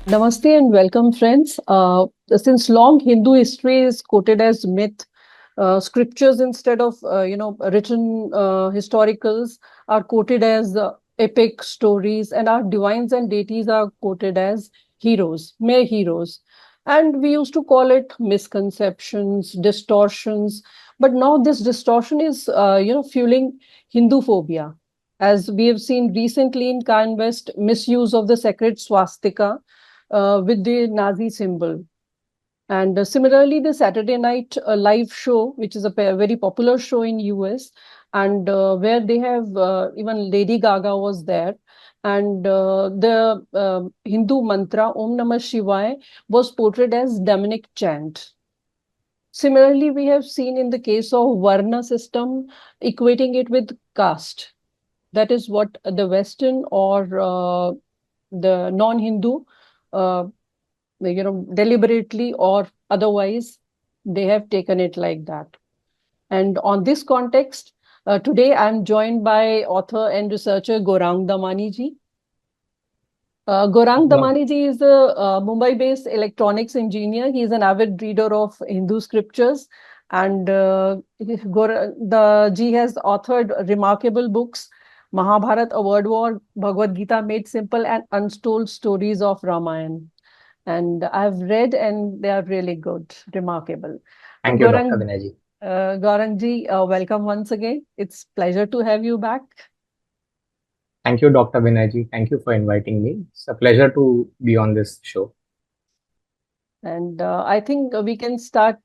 Namaste and welcome, friends. Since long Hindu history is quoted as myth, scriptures instead of written historicals are quoted as epic stories, and our divines and deities are quoted as heroes, mere heroes. And we used to call it misconceptions, distortions. But now this distortion is, fueling Hinduphobia, as we have seen recently in Khan West, misuse of the sacred swastika with the Nazi symbol. And similarly, the Saturday Night Live show, which is a very popular show in US, and where they have even Lady Gaga was there, and the Hindu mantra Om Namah Shivaya was portrayed as demonic chant. Similarly, we have seen in the case of Varna system, equating it with caste. That is what the Western or the non-Hindu uh, deliberately or otherwise, they have taken it like that. And on this context, today I'm joined by author and researcher Gaurang Damani ji. Gaurang Hello. Damani ji is a Mumbai-based electronics engineer. He is an avid reader of Hindu scriptures, and the Ji has authored remarkable books: Mahabharat, A Word War, Bhagavad Gita Made Simple, and Untold Stories of Ramayana. And I've read, and they are really good, remarkable. So Thank you, Dr. Gaurang, Vinay ji. Gaurang ji, welcome once again. It's pleasure to have you back. Thank you, Dr. Vinay ji. Thank you for inviting me. It's a pleasure to be on this show. And I think we can start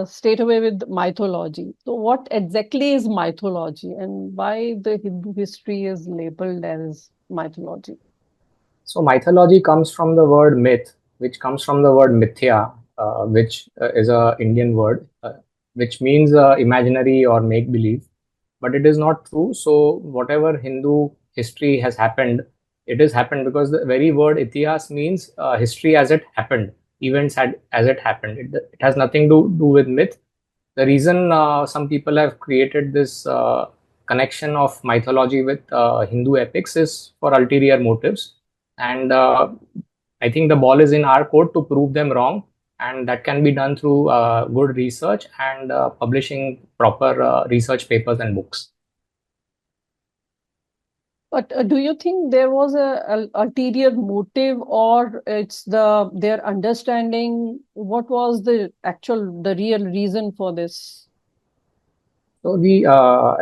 straight away with mythology. So, what exactly is mythology, and why the Hindu history is labeled as mythology? So, mythology comes from the word myth, which comes from the word mithya, which is a Indian word, which means imaginary or make believe. But it is not true. So, whatever Hindu history has happened, it has happened because the very word itihas means history as it happened, events had as it happened. It has nothing to do with myth. The reason some people have created this connection of mythology with Hindu epics is for ulterior motives, and I think the ball is in our court to prove them wrong, and that can be done through good research and publishing proper research papers and books. But do you think there was a ulterior motive, or it's their understanding? What was the real reason for this? So the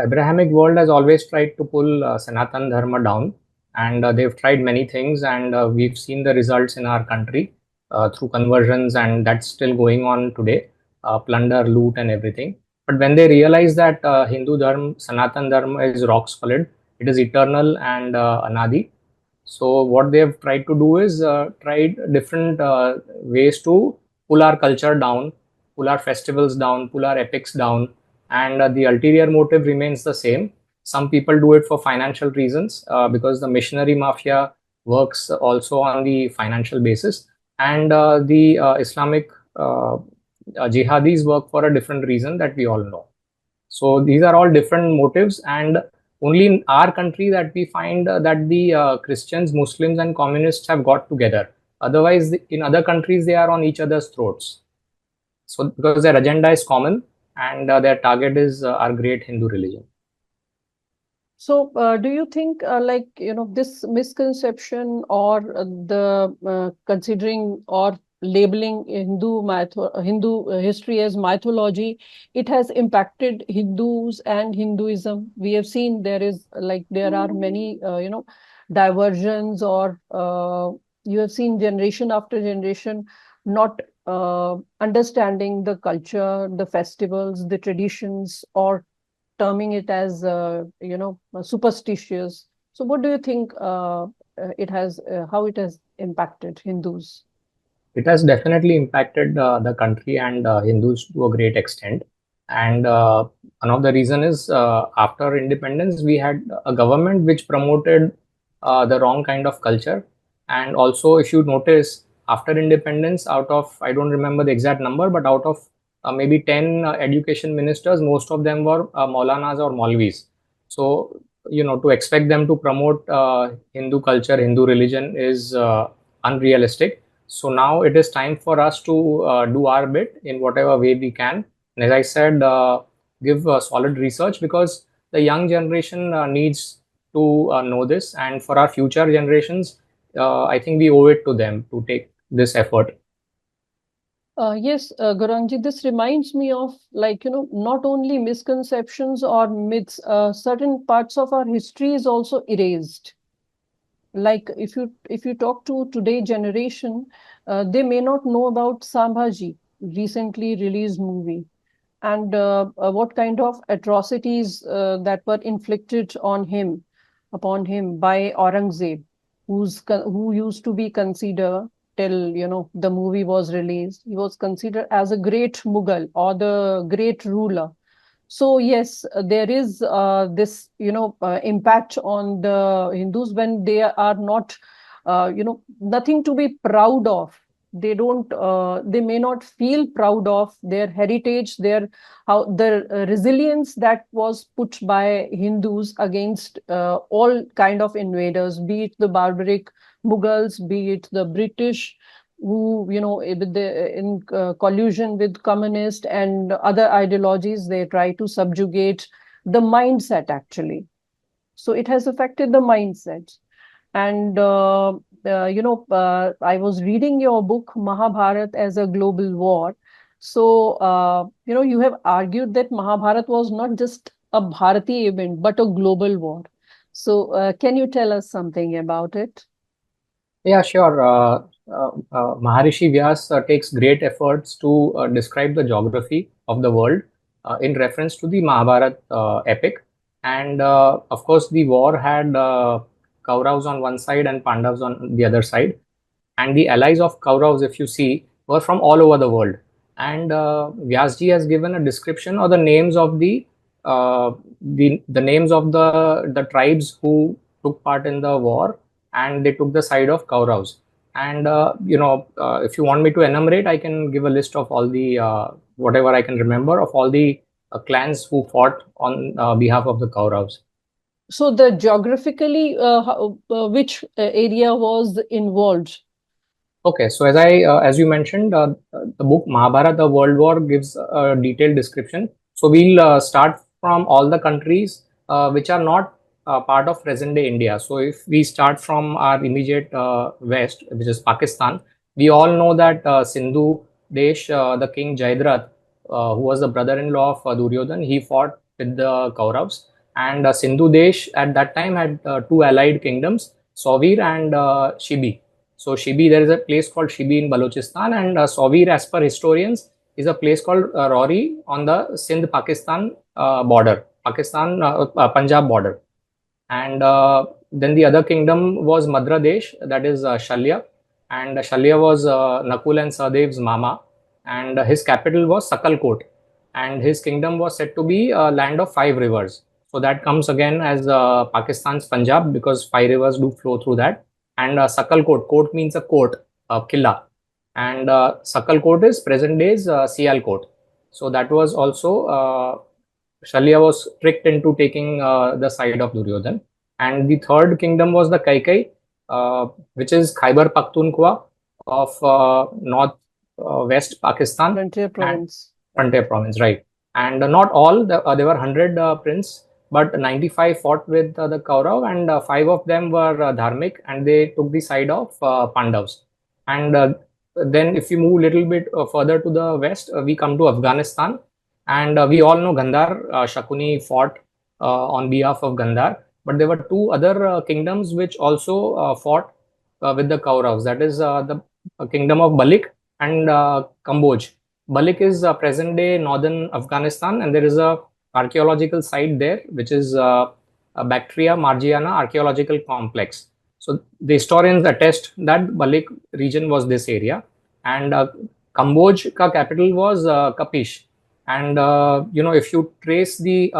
Abrahamic world has always tried to pull Sanatan Dharma down, and they've tried many things, and we've seen the results in our country through conversions, and that's still going on today, plunder, loot, and everything. But when they realize that Hindu Dharma, Sanatan Dharma is rock solid, it is eternal and anadi. So what they have tried to do is tried different ways to pull our culture down, pull our festivals down, pull our epics down, and the ulterior motive remains the same. Some people do it for financial reasons because the missionary mafia works also on the financial basis, and the Islamic jihadis work for a different reason that we all know. So these are all different motives, and only in our country that we find that the Christians, Muslims, and communists have got together. Otherwise, in other countries, they are on each other's throats. So because their agenda is common, and their target is our great Hindu religion. So, do you think, this misconception or the considering or labeling Hindu history as mythology, it has impacted Hindus and Hinduism? We have seen there are many, diversions, or you have seen generation after generation not understanding the culture, the festivals, the traditions, or terming it as superstitious. So what do you think it has how it has impacted Hindus? It has definitely impacted the country and Hindus to a great extent. And one of the reason is after independence, we had a government which promoted the wrong kind of culture. And also, if you notice, after independence, out of, I don't remember the exact number, but out of maybe 10 education ministers, most of them were Maulanas or Maulvis. So to expect them to promote Hindu culture, Hindu religion is unrealistic. So now it is time for us to do our bit in whatever way we can. And as I said, give solid research, because the young generation needs to know this, and for our future generations, I think we owe it to them to take this effort. Yes, Gaurangji, this reminds me of, like, not only misconceptions or myths, certain parts of our history is also erased. Like, if you talk to today generation, they may not know about Sambhaji, recently released movie, and what kind of atrocities that were inflicted upon him by Aurangzeb, who used to be considered, till the movie was released, he was considered as a great Mughal or the great ruler. So yes, there is this impact on the Hindus when they are not nothing to be proud of. They don't they may not feel proud of their heritage, their how the resilience that was put by Hindus against all kind of invaders, be it the barbaric Mughals, be it the British, who in collusion with communist and other ideologies, they try to subjugate the mindset, actually. So it has affected the mindset. And I was reading your book Mahabharat as a global war. So you have argued that Mahabharat was not just a Bharati event but a global war. So can you tell us something about it? Yeah, sure. Maharishi Vyas takes great efforts to describe the geography of the world in reference to the Mahabharat epic. And of course, the war had Kauravas on one side and Pandavas on the other side. And the allies of Kauravas, if you see, were from all over the world. And Vyasji has given a description or the names of the names of the tribes who took part in the war, and they took the side of Kauravas. And if you want me to enumerate, I can give a list of all the whatever I can remember of all the clans who fought on behalf of the Kauravas. So the geographically, which area was involved? Okay, so as you mentioned, the book Mahabharata, the World War, gives a detailed description. So we'll start from all the countries which are not part of present-day India. So if we start from our immediate west, which is Pakistan, we all know that Sindhu Desh, the king Jayadratha, who was the brother-in-law of Duryodhan, he fought with the Kauravas. And Sindhu Desh at that time had two allied kingdoms, Savir and Shibi. So Shibi, there is a place called Shibi in Balochistan, and Savir, as per historians, is a place called Rauri on the Sindh-Pakistan border, Punjab border. And then the other kingdom was Madhra Desh, that is Shalya, and Shalya was Nakul and Sahadev's mama, and his capital was Sakalkot, and his kingdom was said to be a land of five rivers. So that comes again as Pakistan's Punjab, because five rivers do flow through that. And Sakalkot, Kot means a court, a killa, and Sakalkot is present day's Sialkot. So that was also Shalya was tricked into taking the side of Duryodhan. And the third kingdom was the Kaikai, which is Khyber Pakhtunkhwa of north west Pakistan Frontier and province. Frontier province, right? And not all, there were 100 prince, but 95 fought with the Kaurav, and five of them were dharmic, and they took the side of Pandavas. And then, if you move a little bit further to the west, we come to Afghanistan, and we all know Gandhar. Shakuni fought on behalf of Gandhar, but there were two other kingdoms which also fought with the Kauravas. That is the kingdom of Balik and Kamboj. Balik is present day northern Afghanistan, and there is a archaeological site there, which is a Bactria Margiana archaeological complex. So the historians attest that Balik region was this area, and Kamboj ka capital was Kapish. And if you trace the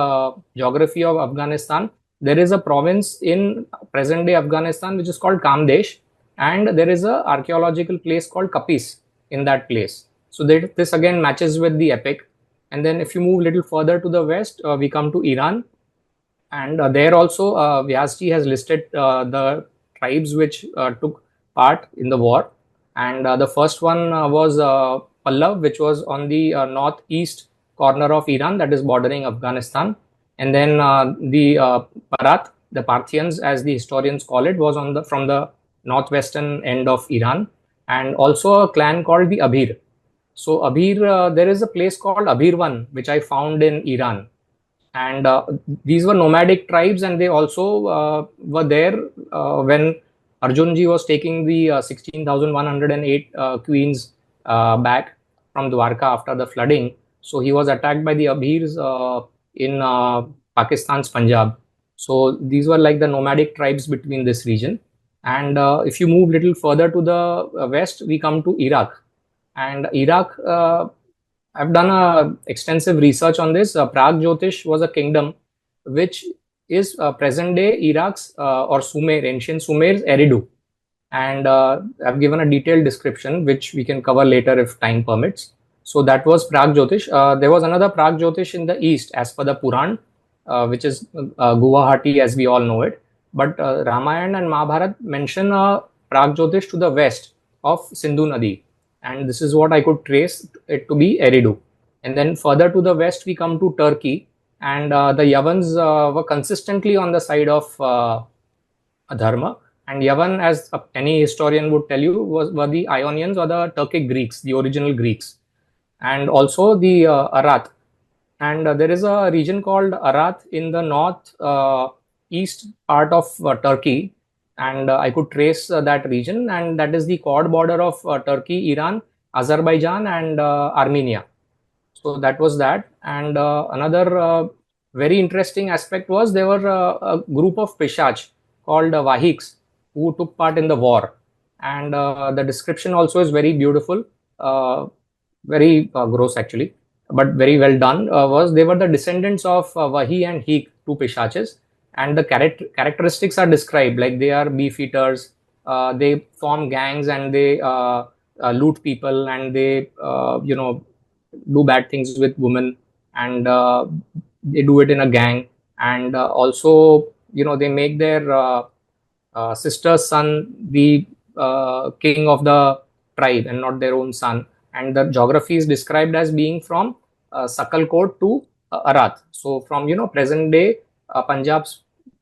geography of Afghanistan, there is a province in present day Afghanistan which is called Kamdesh, and there is a archaeological place called Kapis in that place. So this again matches with the epic. And then if you move a little further to the west, we come to Iran. And there also, Vyasji has listed the tribes which took part in the war. And the first one was Pallav, which was on the northeast corner of Iran, that is bordering Afghanistan. And then the Parat, the Parthians, as the historians call it, was on the from the northwestern end of Iran, and also a clan called the Abhir. So Abhir, there is a place called Abhirvan, which I found in Iran, and these were nomadic tribes, and they also were there when Arjunji was taking the 16,108 queens back from Dwarka after the flooding. So he was attacked by the Abhirs in Pakistan's Punjab. So these were like the nomadic tribes between this region. And if you move little further to the west, we come to Iraq. And Iraq, I've done a extensive research on this. Prag Jyotish was a kingdom which is present day Iraq's or Sumer, ancient Sumer's Eridu. And I've given a detailed description which we can cover later if time permits. So that was Prag Jyotish. There was another Prag Jyotish in the east as per the Puran, which is Guwahati as we all know it. But Ramayana and Mahabharat mention Prag Jyotish to the west of Sindhu Nadi, and this is what I could trace it to be Eridu. And then further to the west, we come to Turkey, and the Yavans were consistently on the side of Dharma. And Yavan, as any historian would tell you, were the Ionians or the Turkic Greeks, the original Greeks, and also the Arath. And there is a region called Arath in the north east part of Turkey, and I could trace that region, and that is the chord border of Turkey, Iran, Azerbaijan, and Armenia. So that was that. And another very interesting aspect was there were a group of Pishach called Vahiks who took part in the war. And the description also is very beautiful, very gross actually, but very well done. Was they were the descendants of Vahi and Hik, two Pishaches, and the characteristics are described like they are beef eaters. They form gangs and they loot people, and they do bad things with women, and they do it in a gang. And also, they make their sister's son the king of the tribe and not their own son. And the geography is described as being from Sakalkot to Arath. So from present day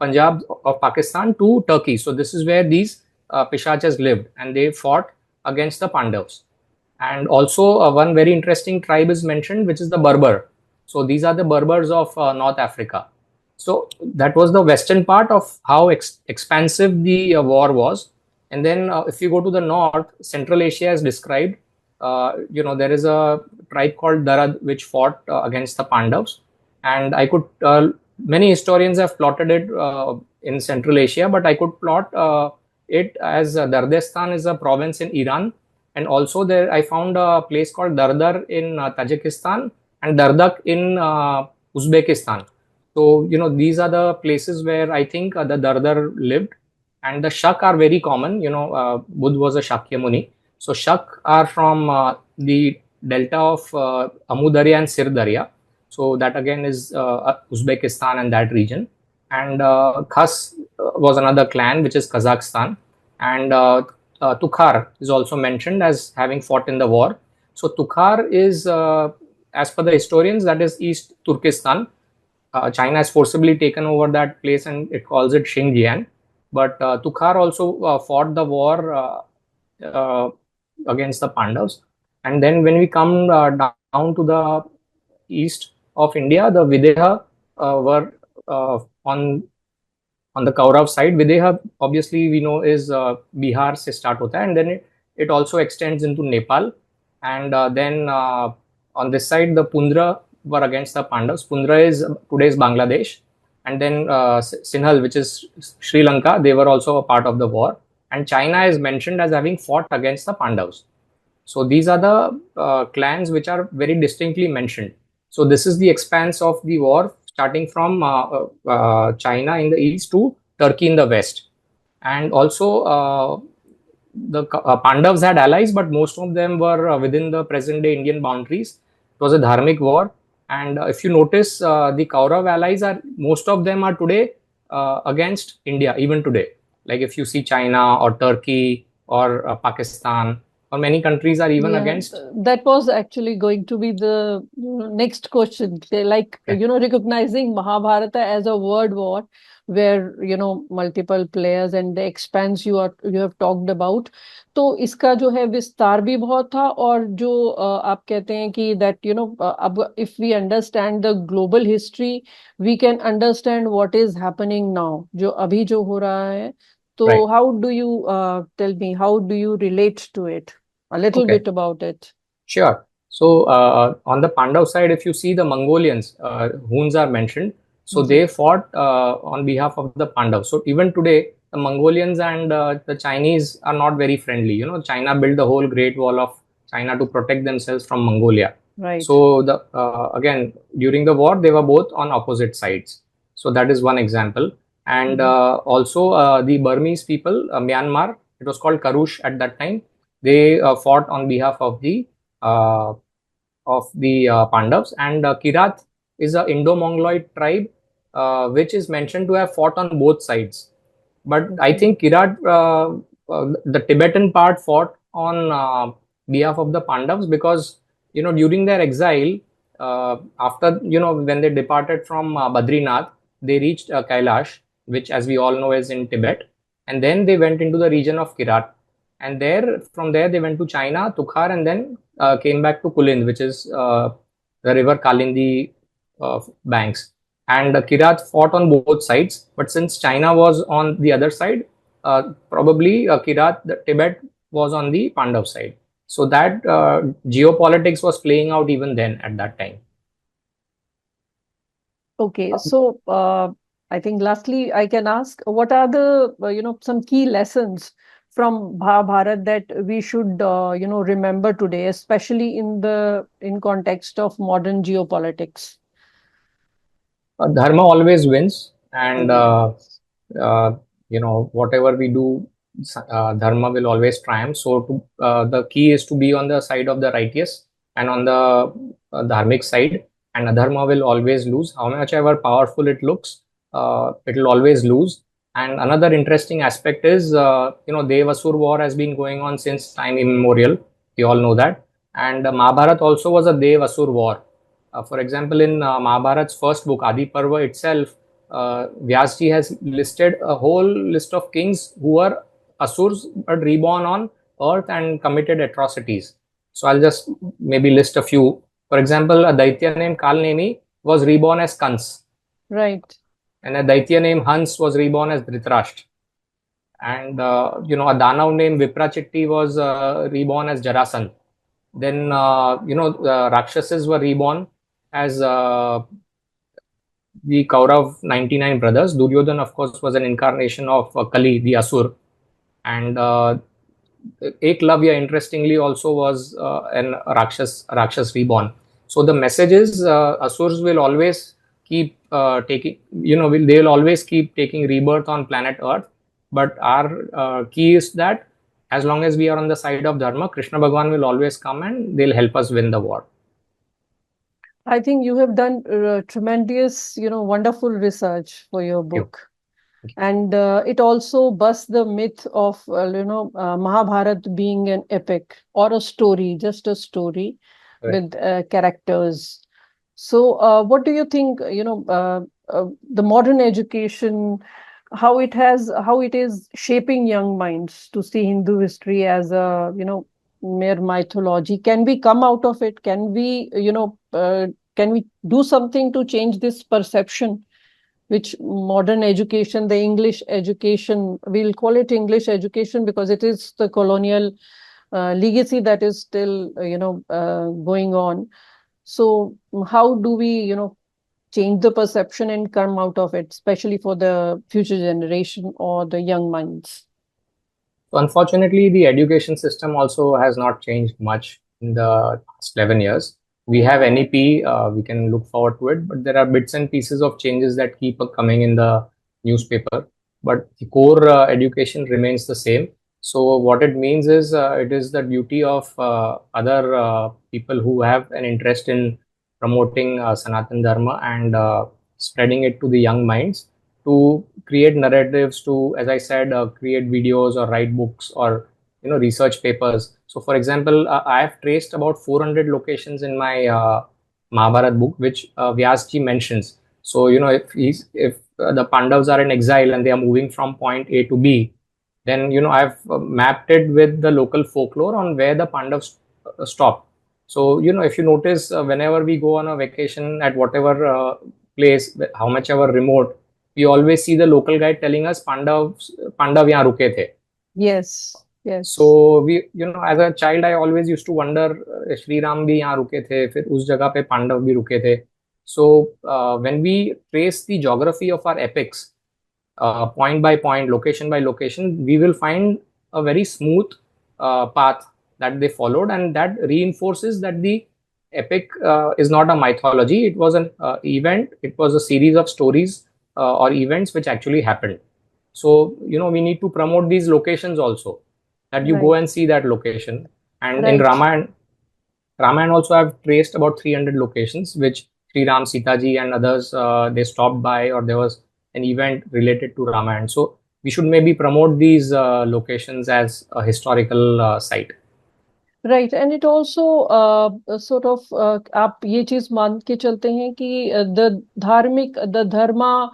Punjab of Pakistan to Turkey. So this is where these Pishachas lived, and they fought against the Pandavas. And also one very interesting tribe is mentioned, which is the Berber. So these are the Berbers of North Africa. So that was the western part of how expansive the war was. And then if you go to the north, Central Asia is described. There is a tribe called Darad which fought against the Pandavas. And I could, many historians have plotted it in Central Asia, but I could plot it as Dardestan is a province in Iran. And also there I found a place called Dardar in Tajikistan and Dardak in Uzbekistan. So, these are the places where I think the Dardar lived. And the Shak are very common. Buddha was a Shakya Muni. So Shak are from the delta of Amu Darya and Sir Darya. So that again is Uzbekistan and that region. And Khas was another clan, which is Kazakhstan. And Tukhar is also mentioned as having fought in the war. So Tukhar is, as per the historians, that is East Turkestan. China has forcibly taken over that place and it calls it Xinjiang. But Tukhar also fought the war against the Pandavas. And then when we come down to the east of India, the Videha were on the Kaurav side. Videha, obviously, we know is Bihar se start hota hai, and then it also extends into Nepal. And then on this side, the Pundra were against the Pandavas. Pundra is today's Bangladesh. And then Sinhal, which is Sri Lanka, they were also a part of the war. And China is mentioned as having fought against the Pandavas. So these are the clans which are very distinctly mentioned. So this is the expanse of the war, starting from China in the east to Turkey in the west. And also the Pandavas had allies, but most of them were within the present day Indian boundaries. It was a dharmic war, And if you notice, the Kaurav allies are, most of them are today against India even today. Like if you see China or Turkey or Pakistan, or many countries are even Yeah, against. that was actually going to be the next question. They like, Okay. recognizing Mahabharata as a world war where, multiple players and the expanse you have talked about. तो इसका जो है विस्तार भी बहुत था और जो आप कहते हैं कि that, अब if we understand the global history, we can understand what is happening now. जो अभी जो हो रहा है. Right. So how do you tell me, how do you relate to it? A little Okay. bit about it. Sure. So on the Pandav side, if you see the Mongolians, Huns are mentioned. So ji. they fought on behalf of the Pandavs. So even today, the Mongolians and the Chinese are not very friendly. China built the whole Great Wall of China to protect themselves from Mongolia. Right. So the again during the war, they were both on opposite sides. So that is one example. And Mhm. also the Burmese people, Myanmar, it was called Karush at that time. They fought on behalf uh, of the Pandavas. And Kirat is a Indo-Mongoloid tribe which is mentioned to have fought on both sides. But I Okay. think Kirat, the Tibetan part, fought on behalf of the Pandavas because during their exile, after when they departed from Badrinath, they reached Kailash, which, as we all know, is in Tibet, and then they went into the region of Kirat, and from there they went to China, Tukhar, and then came back to Kulind, which is the river Kalindi banks. And Kirat fought on both sides, but since China was on the other side, probably Kirat, the Tibet, was on the Pandav side. So that geopolitics was playing out even then at that time. Okay. So, I think lastly, I can ask, what are the, some key lessons from Mahabharat that we should, remember today, especially in context of modern geopolitics? Dharma always wins, and Yes. uh, whatever we do, dharma will always triumph. So the key is to be on the side of the righteous and on the dharmic side, and adharma will always lose. How much ever powerful it looks, it will always lose. And another interesting aspect is, Dev-Asur war has been going on since time immemorial. We all know that. And Mahabharat also was a Dev-Asur war. For example, in Mahabharat's first book, Adi Parva itself, Vyasji has listed a whole list of kings who were Asurs but reborn on earth and committed atrocities. So I'll just maybe list a few. For example, a Daitya named Kalnemi was reborn as Kans, Right. and a Daitya named Hans was reborn as Dhritarashtra. And a Danav named Viprachitti was reborn as Jarasandh. Then Rakshasas were reborn as the Kaurav 99 brothers. Duryodhan, of course, was an incarnation of Kali, the Asur. And Eklavya, interestingly, also was an Rakshas reborn. So the message is, Asurs will always keep they'll always keep taking rebirth on planet Earth. But our key is that as long as we are on the side of Dharma, Krishna Bhagwan will always come and they'll help us win the war. I think you have done tremendous, wonderful research for your Thank you. book. And it also busts the myth of, Mahabharat being an epic or a story, just a story Right. with characters. So, what do you think, the modern education, how it is shaping young minds to see Hindu history as a, mere mythology? Can we come out of it? Can we do something to change this perception? Which modern education, the English education, we'll call it English education because it is the colonial legacy that is still, going on. So how do we, change the perception and come out of it, especially for the future generation or the young minds? So unfortunately, the education system also has not changed much in the last 11 years. We have NEP, we can look forward to it, but there are bits and pieces of changes that keep coming in the newspaper. But the core education remains the same. So what it means is, it is the duty of other people who have an interest in promoting Sanatan Dharma and spreading it to the young minds, to create narratives, to, as I said, create videos or write books or research papers. So, for example, I have traced about 400 locations in my Mahabharat book, which Vyasji mentions. So, if the Pandavas are in exile and they are moving from point A to B, then I've mapped it with the local folklore on where the Pandavas stop. So if you notice, whenever we go on a vacation at whatever place, how much ever remote, we always see the local guide telling us Pandav yahan ruke the. Yes, yes, So we, as a child, I always used to wonder, Shri Ram bhi yahan ruke the, फिर उस जगह पे पांडव भी रुके थे. So when we trace the geography of our epics, point by point, location by location, we will find a very smooth path that they followed, and that reinforces that the epic is not a mythology. It was an event. It was a series of stories or events which actually happened. So we need to promote these locations also, that you go right, and see that location. And in right. Ramayana also I've traced about 300 locations which Sri Ram, Sita ji and others they stopped by, or there was an event related to Ramayana. So we should maybe promote these locations as a historical site. Right and it also sort of आप ये चीज मान के चलते हैं कि the धार्मिक the Dharma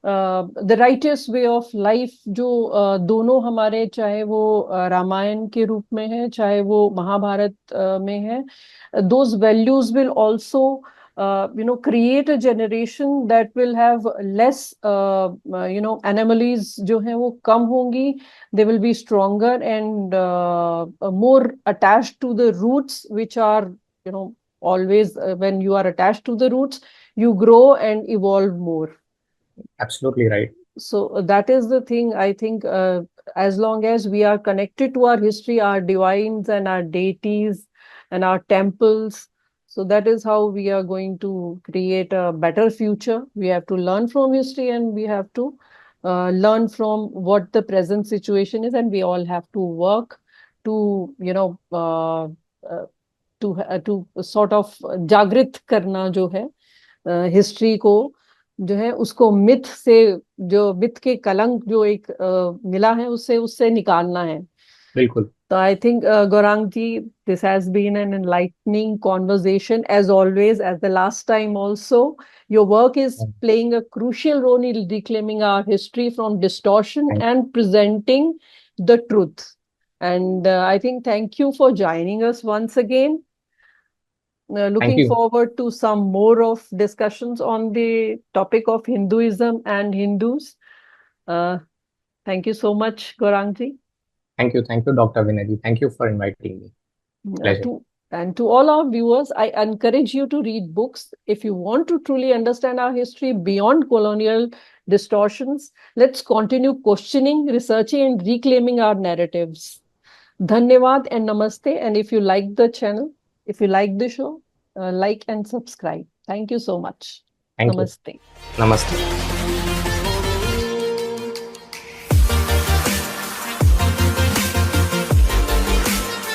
the righteous way of life जो दोनों हमारे, चाहे वो रामायण के रूप में है चाहे वो महाभारत में है, those values will also create a generation that will have less anomalies जो हैं वो कम होंगी. They will be stronger and more attached to the roots, which are, always when you are attached to the roots, you grow and evolve more. Absolutely right. So that is the thing. I think as long as we are connected to our history, our divines and our deities and our temples, so that is how we are going to create a better future. We have to learn from history, and we have to learn from what the present situation is, and we all have to work to, to sort of जागृत करना जो है history को, जो है उसको myth से, जो मिथ के कलंक जो एक मिला है, उससे उससे निकालना है. बिल्कुल. So I think, Gaurang ji, this has been an enlightening conversation as always, as the last time also. Your work is playing a crucial role in reclaiming our history from distortion Thank, and presenting the truth. And I think thank you for joining us once again. thank Looking you. forward to some more of discussions on the topic of Hinduism and Hindus. Uh, Thank you so much, Gaurang ji. Thank you, Dr. Vinay. Thank you for inviting me. Uh, Pleasure. to and to all our viewers, I encourage you to read books if you want to truly understand our history beyond colonial distortions. Let's continue questioning, researching, and reclaiming our narratives. Dhanyavad and namaste. And if you like the channel, if you like the show, like and subscribe. Thank you so much. Thank you. Namaste. Namaste.